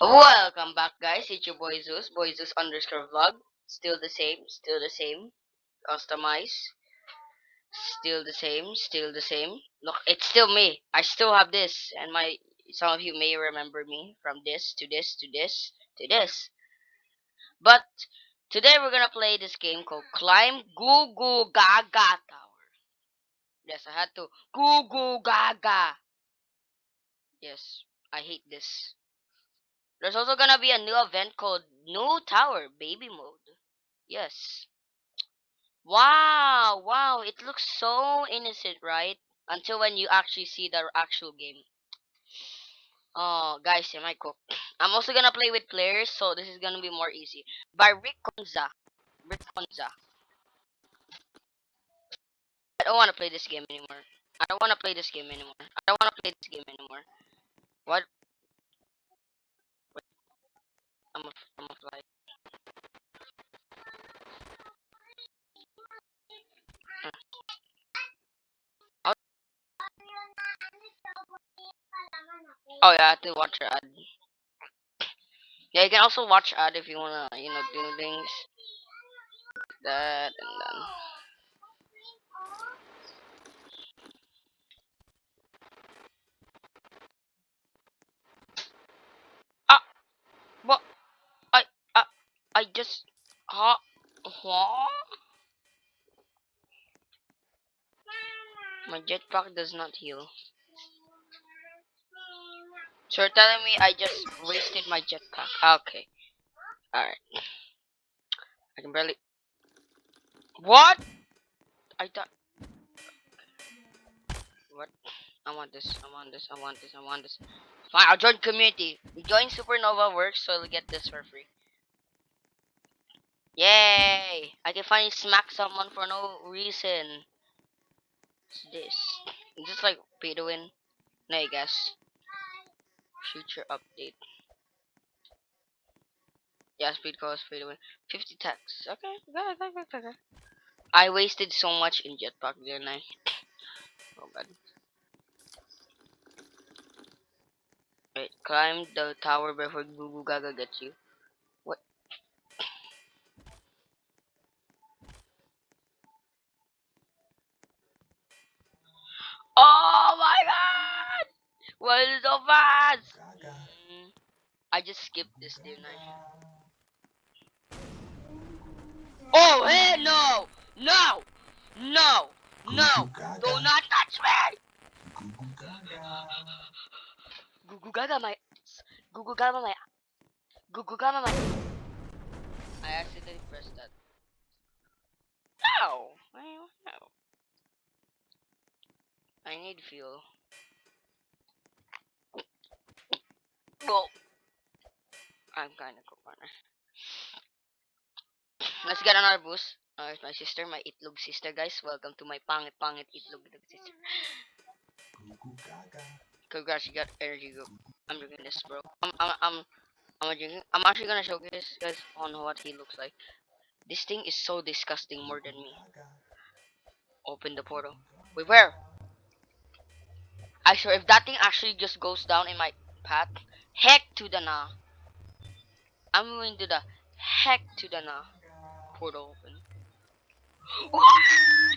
Welcome back, guys. It's your boy Zeus underscore vlog. Still the same. Customize, still the same. Look, it's still me. I still have this, and my some of you may remember me from this to this to this to this. But today we're gonna play this game called Climb Gugu Gaga Tower. Yes, I had to Gugu Gaga. Yes, I hate this. There's also gonna be a new event called New Tower Baby Mode. Yes. Wow, wow, it looks so innocent, right? Until when you actually see the actual game. Oh, guys, am I cook? I'm also gonna play with players, so this is gonna be more easy. By Rick Conza. Rick Conza. I don't wanna play this game anymore. I don't wanna play this game anymore. I don't wanna play this game anymore. What? Wait, I'm a fly. Oh, oh yeah, I have to watch your ad. Yeah, you can also watch ad if you wanna, do things. That and then. Ah, what? I, I, I just, huh? Huh? My jetpack does not heal. So you're telling me I just wasted my jetpack? Okay, alright. I can barely. What? I thought. What? I want this. I want this. I want this. I want this. Fine, I'll join community. Join Supernova works, so I'll get this for free. Yay! I can finally smack someone for no reason. What's this? Is this like pay to win? No, I guess. Future update. Yeah, speed cost pay to win. 50 tax. Okay, okay. I wasted so much in jetpack, didn't I? Oh bad. Wait, climb the tower before Gugu Gaga gets you. What? Oh my god! Why is it so fast? I just skipped this, didn't I? Oh, hey, no! No! No! No! Do not touch me! Gugu Gaga my... Gugu Gaga my... Gugu Gaga my... I accidentally pressed that. No! No. I need fuel. Go! I'm kinda cool, partner. Let's get another boost. It's my sister, my itlog sister, guys. Welcome to my pangit itlog sister. Congrats, you got energy go. I'm drinking this, bro. I'm actually gonna showcase guys on what he looks like. This thing is so disgusting more than me. Open the portal. Wait, where? I swear, if that thing actually just goes down in my path, heck to the nah. I'm going to the heck to the nah. Portal open.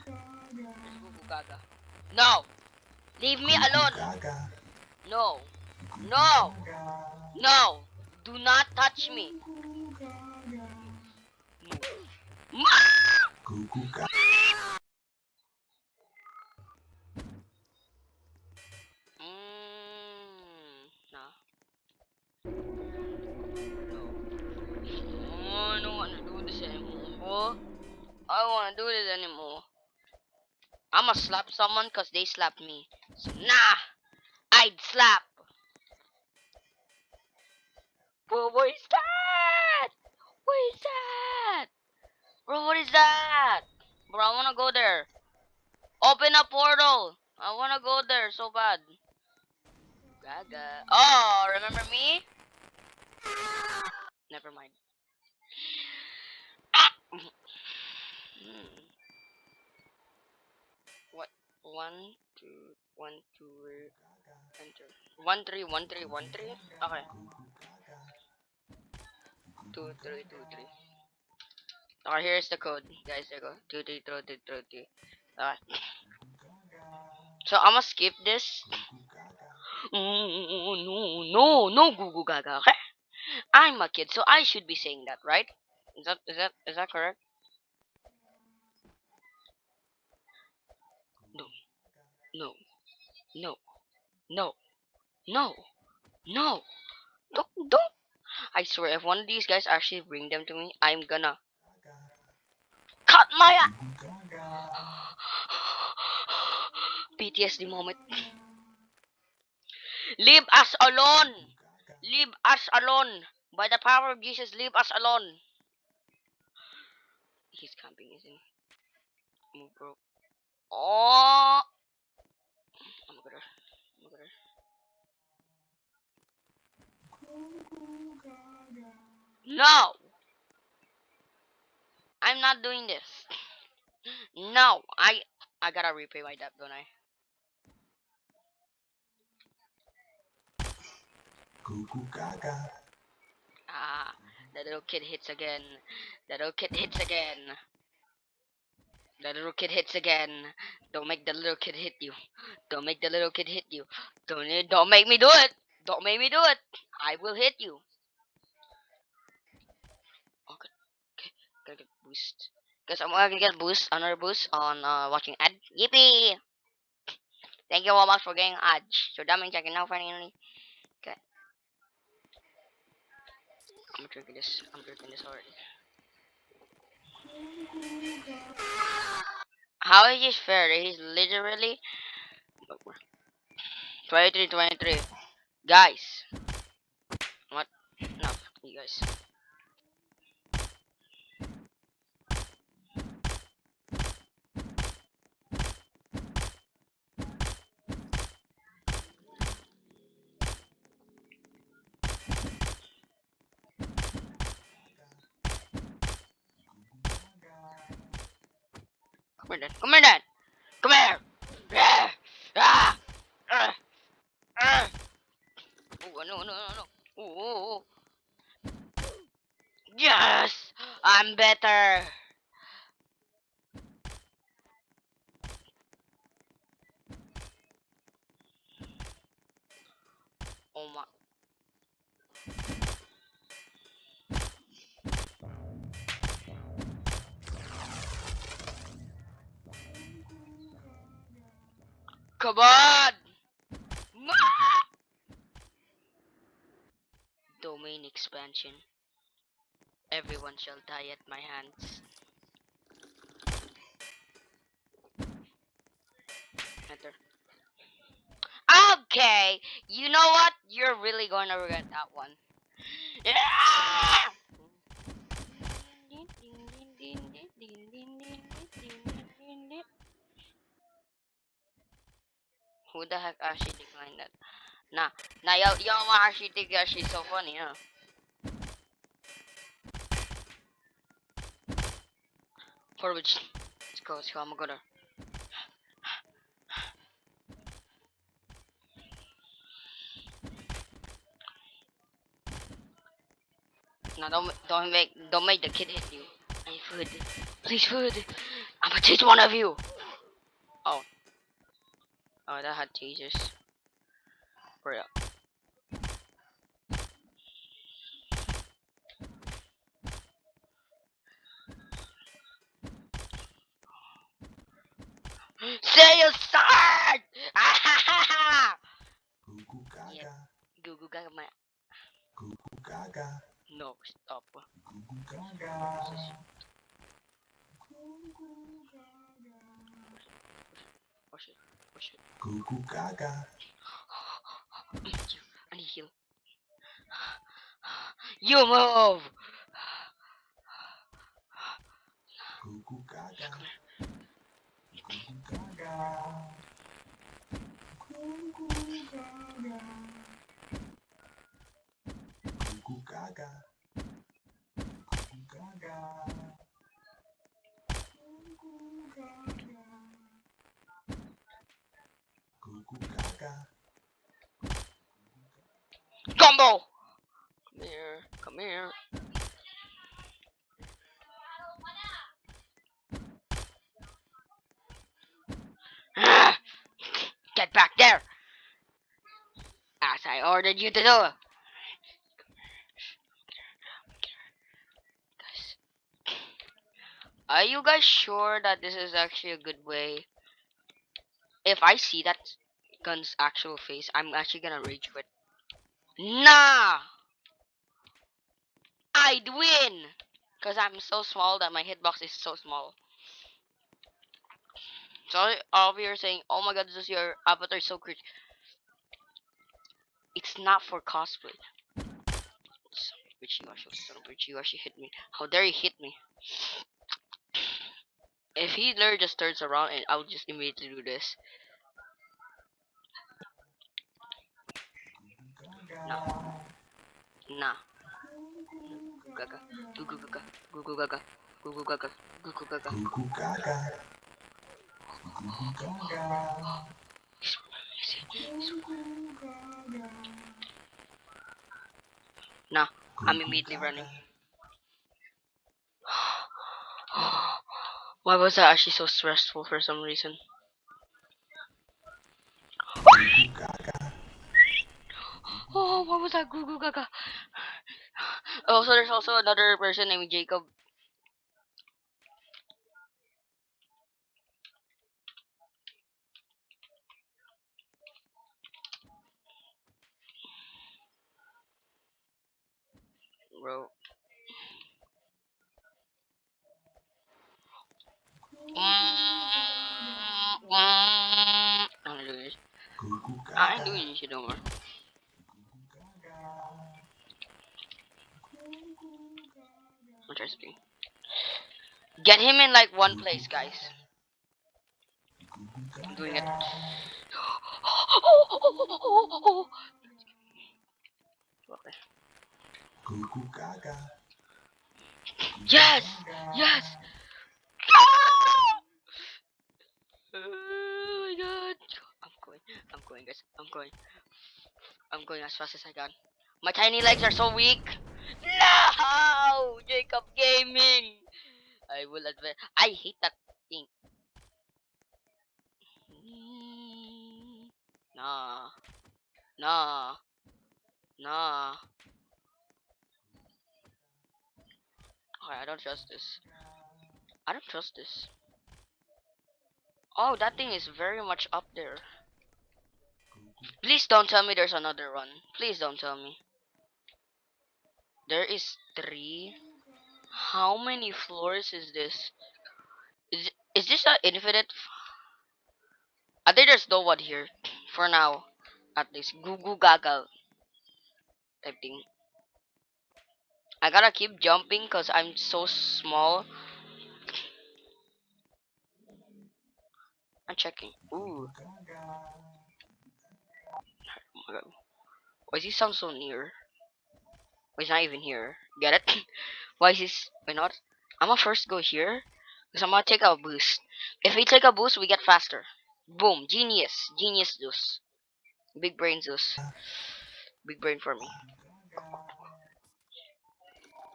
There's Gugu Gaga. No! Leave me alone! No! No! No! Do not touch me! Nah. No. Oh, I don't wanna do this anymore. I don't wanna do this anymore. I'ma slap someone cause they slapped me. So nah, I'd slap. Bro, what is that? What is that? Bro, what is that? Bro, I wanna go there. Open a portal. I wanna go there so bad. Gaga. Oh, remember me? Never mind. Hmm. What? One, two, one, two, enter. 1 3 1 3 1 3. Okay. 2 3 2 3. Alright, here's the code, guys. There you go. 2 3 2 3 2 3. Alright. So I'm gonna skip this. No, Gugu Gaga. Okay? I'm a kid, so I should be saying that, right? Is that correct? No, no, no, no, no, no. Don't. I swear, if one of these guys actually bring them to me, I'm gonna cut my PTSD moment. Leave us alone. Leave us alone. By the power of Jesus, leave us alone. He's camping, isn't he? Move, bro. Oh, I'm gonna. I'm gonna. No, I'm not doing this. No, I gotta repay my debt, don't I? Gugu Gaga. Ah, the little kid hits again. The little kid hits again. The little kid hits again. Don't make the little kid hit you. Don't make the little kid hit you. Don't make me do it. Don't make me do it. I will hit you. Okay, okay, gotta get boost. Cause I'm gonna get boost, another boost on watching ad. Yippee! Thank you, Roblox, for getting ads. So that means I can now finally. Okay, I'm drinking this. I'm drinking this already. How is this fair? He's literally 23, 23. Guys, what? No, you guys. Come here, then. Come here, then. Come here. Ah, ah, ah, ah. Oh, no, no, no, no. Oh, yes, I'm better. Oh my. Come on. Ah! Domain expansion. Everyone shall die at my hands. Enter. Okay, you know what? You're really going to regret that one. Yeah! Who the heck actually declined that? Nah, y'all actually think that she's so funny, huh? For which? Let's go, I'm gonna. No, don't make the kid hit you. I need food. Please, food. I'm gonna chase one of you. Oh, oh, that had tasers. Hurry up. Say your sword! Gugu Gaga. Yep. Gugu got my. Gugu Gaga. No, stop. Gugu Gaga. What's this? Oh shit. Oh shit. Gugu Gaga. I need heal. You move! Gugu Gaga. Come here. Gugu Gaga. Gugu Gaga. Gugu Gaga. Gugu Gaga. Gugu Gaga. Gugu Gaga. Combo! Come here. Come here. Get back there! As I ordered you to do. Are you guys sure that this is actually a good way? If I see that gun's actual face, I'm actually gonna rage quit. Nah! I'd win! Because I'm so small that my hitbox is so small. So all of you are saying, oh my god, this is your avatar is so cringe. It's not for cosplay. Son of a bitch, son of a bitch, you actually hit me. How dare you hit me? If he literally just turns around and I'll just immediately do this. No. Nah. Gugu gaga. Gugu gaga. Gugu gaga. Gugu gaga. Gugu gaga. Gugu Gaga. Gugu Gaga. Gugu Gaga. Nah. I'm Gugu immediately Gaga. running. Why was that actually so stressful for some reason? Gugu Gaga. Oh, what was that? Gugu gaga. Oh, so there's also another person named Jacob. Bro. I'm not doing this. Gugu I ain't Gaga. doing this shit no more. Gugu Gaga. Gugu Gaga. I'm trying something. Get him in like one Gugu place, guys. Gaga. Gugu I'm doing it. Gaga. Okay. Gugu Gaga. Gugu Yes! Yes! Gaga. Oh my god. I'm going, guys. I'm going as fast as I can. My tiny legs are so weak. No! Jacob Gaming! I will admit. I hate that thing. Nah. Nah. Nah. Okay, I don't trust this. I don't trust this. Oh, that thing is very much up there. Please don't tell me there's another one. Please don't tell me. There is 3. How many floors is this? Is this an infinite? I think there's no one here. For now. At least. Gugu Gaga type thing. I gotta keep jumping because I'm so small. I'm checking. Ooh. Oh my god. Why does he sound so near? Why he's not even here? Get it? Why is this? Why not? I'm gonna first go here. Because I'm gonna take a boost. If we take a boost, we get faster. Boom. Genius. Genius Zeus. Big brain Zeus. Big brain for me.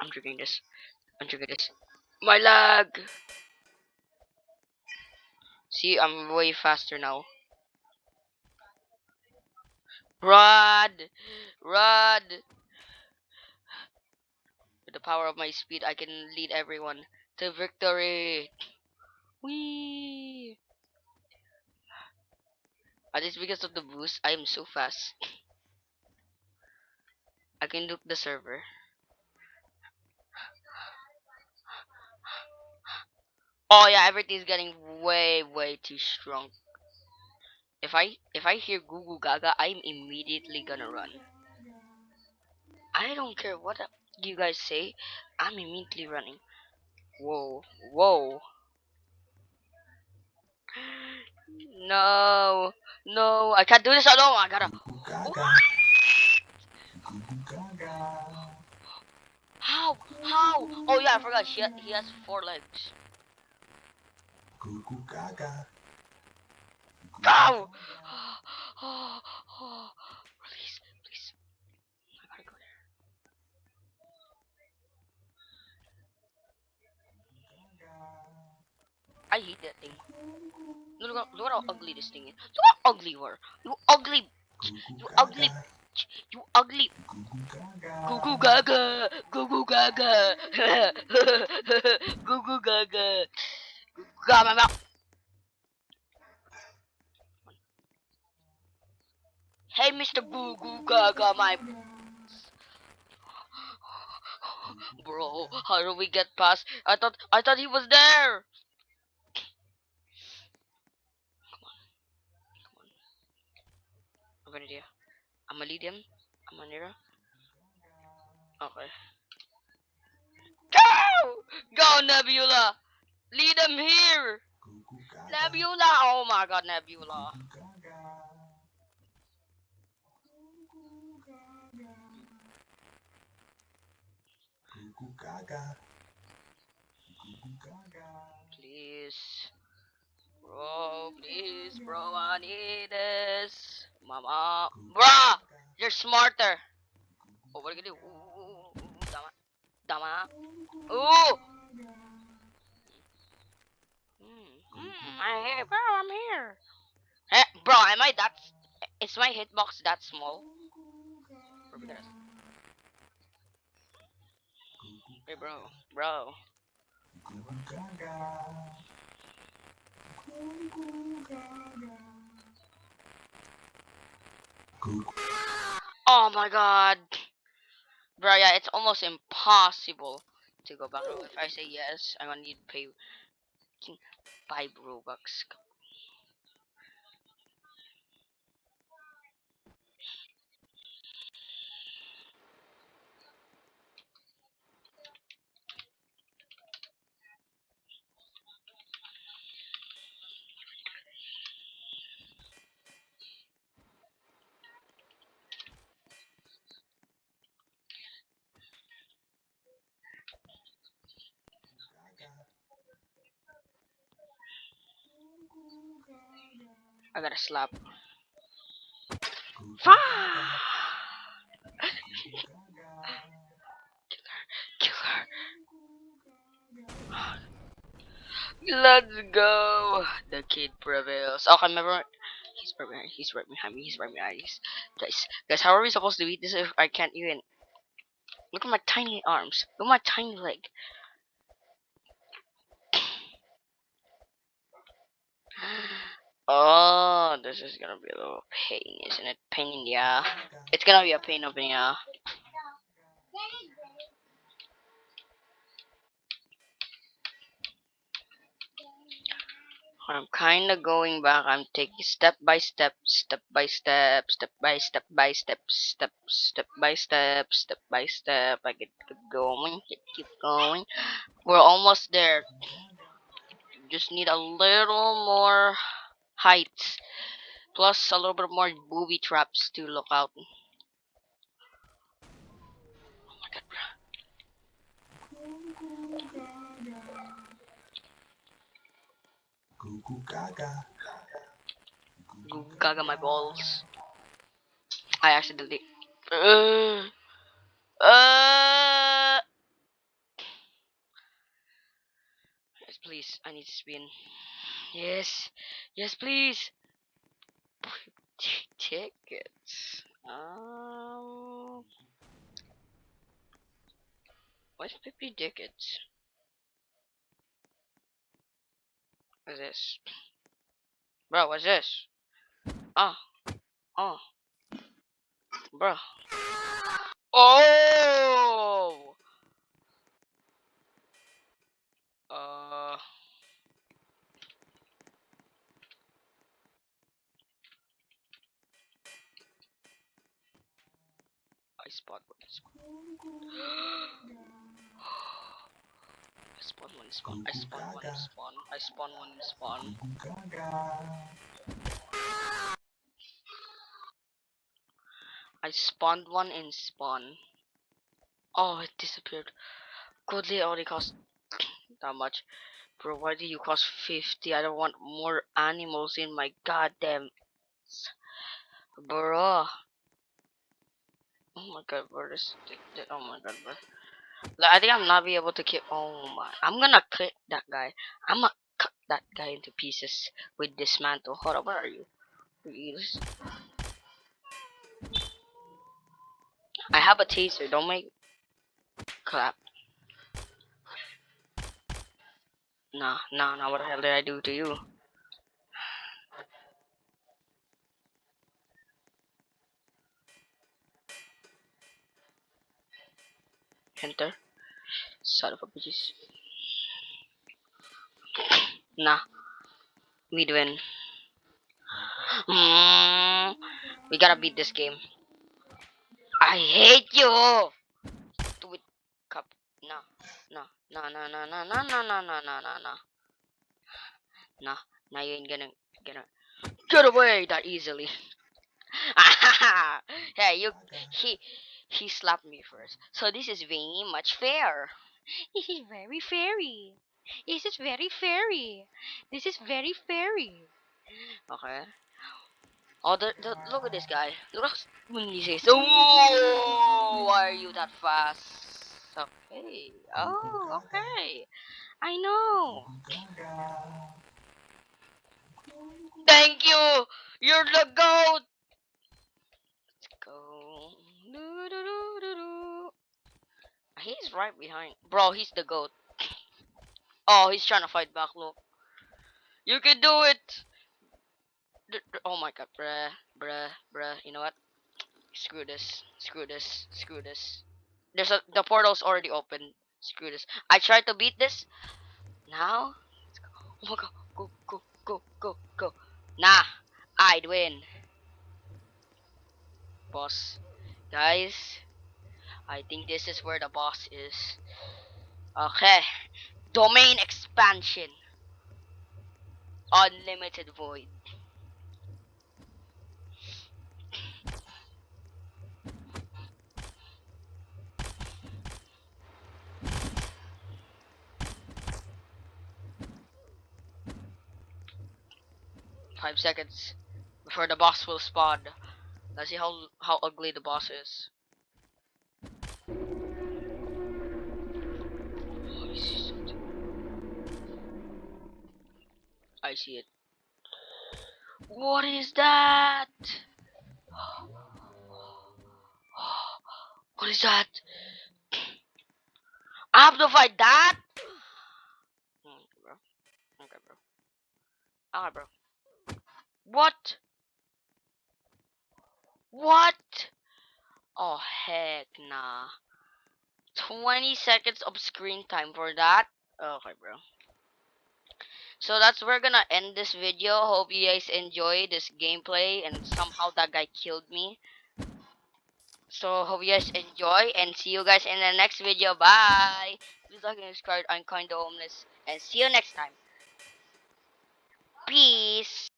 I'm drinking this. I'm drinking this. My lag! See, I'm way faster now. Run! Run! With the power of my speed, I can lead everyone to victory! Whee! And it's because of the boost, I am so fast. I can nuke the server. Oh yeah, everything's getting way too strong. If I hear Gugu Gaga, I'm immediately gonna run. I don't care what you guys say. I'm immediately running. Whoa, whoa. No, no, I can't do this alone. I gotta. Gugu Gaga. Gugu Gaga. How? How? Oh yeah, I forgot. He has 4 legs. Gugu Gaga. Go! Release, please. I gotta go there. I hate that thing. Look how ugly this thing is. Look how ugly you are. You ugly. Gugu You Gaga. ugly. You ugly. Gugu Gaga. Gugu Gaga. Gugu Gaga. Gugu Gaga. God, my mouth. Hey, Mr. Gugu Gaga, my bro. How do we get past? I thought he was there. Come on. I'm gonna do. I'm gonna lead him. I'm gonna lead him. Okay. Go! Go, Nebula! Lead him here! Gugu Gaga. Nebula! Oh my god, Nebula. Gugu Gaga. Gugu Gaga. Gugu Gaga. Gugu Gaga. Please. Bro, please, bro, I need this. Mama. Bruh! You're smarter. Oh, what are you gonna do? Ooh, dama. Dama. Ooh! I'm here, bro, I'm here. Hey, bro, am I that... Is my hitbox that small? Bro, we gotta... Hey, bro. Bro. Gugu Gaga. Gugu Gaga. Gugu. Oh my god. Bro, yeah, it's almost impossible to go back. If I say yes, I'm gonna need to pay 5 Robux. I gotta slap. Fuck! Kill her. Let's go. The kid prevails. Okay, remember. He's right behind me. He's right behind me. Guys, how are we supposed to beat this if I can't even? Look at my tiny arms. Look at my tiny leg. Oh, this is gonna be a little pain, isn't it? Pain, yeah. It's gonna be a pain of yeah. I'm kinda going back. I'm taking step by step, step by step, step by step by step, step by step, step by step. I keep going, keep going. We're almost there. Just need a little more height, plus a little bit more booby traps to look out. Oh my god, bro. Gugu Gaga. Gugu Gaga my balls. I accidentally. Uh, uh, yes, please. I need to spin. Yes, yes, please. Tickets. What's 50 tickets? What's this? Bro, what's this? Oh, oh, bro. Oh! Uh, I spot one. I spawn one spawn. I spawn one spawn. I spawn one spawn. I spawned one in spawn. Oh, it disappeared. Goodly only cost that much. Bro, why do you cost 50? I don't want more animals in my goddamn. Bro. Oh my god, bro. Oh my god, bro. Like, I think I'm not be able to kill. Oh my. I'm gonna click that guy. I'm gonna cut that guy into pieces with this mantle. Hold up, where are you? Please. I have a taser. Don't make clap. Nah, nah, nah. What the hell did I do to you? Enter. Son of a bitches. Nah, we win. Mm, we gotta beat this game. I hate you. Stupid cup. Nah, nah, nah, nah, nah, nah, nah, nah, nah, nah, nah, nah, nah. Nah, nah, you ain't gonna get away that easily. Hey, you. Gaga. He he slapped me first. So this is very much fair. This is very fairy. This is very fairy. This is very fairy. Okay. Oh, look at this guy. Look when he says, "Oh, why are you that fast?" Okay. Gugu Oh, Gaga. okay. I know. Gugu Gaga. Gugu. Thank you. You're the goat. Go. Do. He's right behind. Bro, he's the goat. Oh, he's trying to fight back. Look. You can do it. Oh my god, bruh. You know what? Screw this. Screw this. Screw this. The portal's already open. Screw this. I tried to beat this. Now, oh my god, go. Nah, I'd win, boss. Guys, I think this is where the boss is. Okay, domain expansion, unlimited void. 5 seconds before the boss will spawn. Let's see how ugly the boss is. I see it. What is that? What is that? I have to fight that? Okay, bro. Okay, bro. Okay, bro. What? What? Oh, heck nah. 20 seconds of screen time for that? Okay, bro. So that's we're gonna end this video. Hope you guys enjoy this gameplay and somehow that guy killed me. So hope you guys enjoy and see you guys in the next video. Bye. Please like and subscribe. I'm kinda homeless and see you next time. Peace.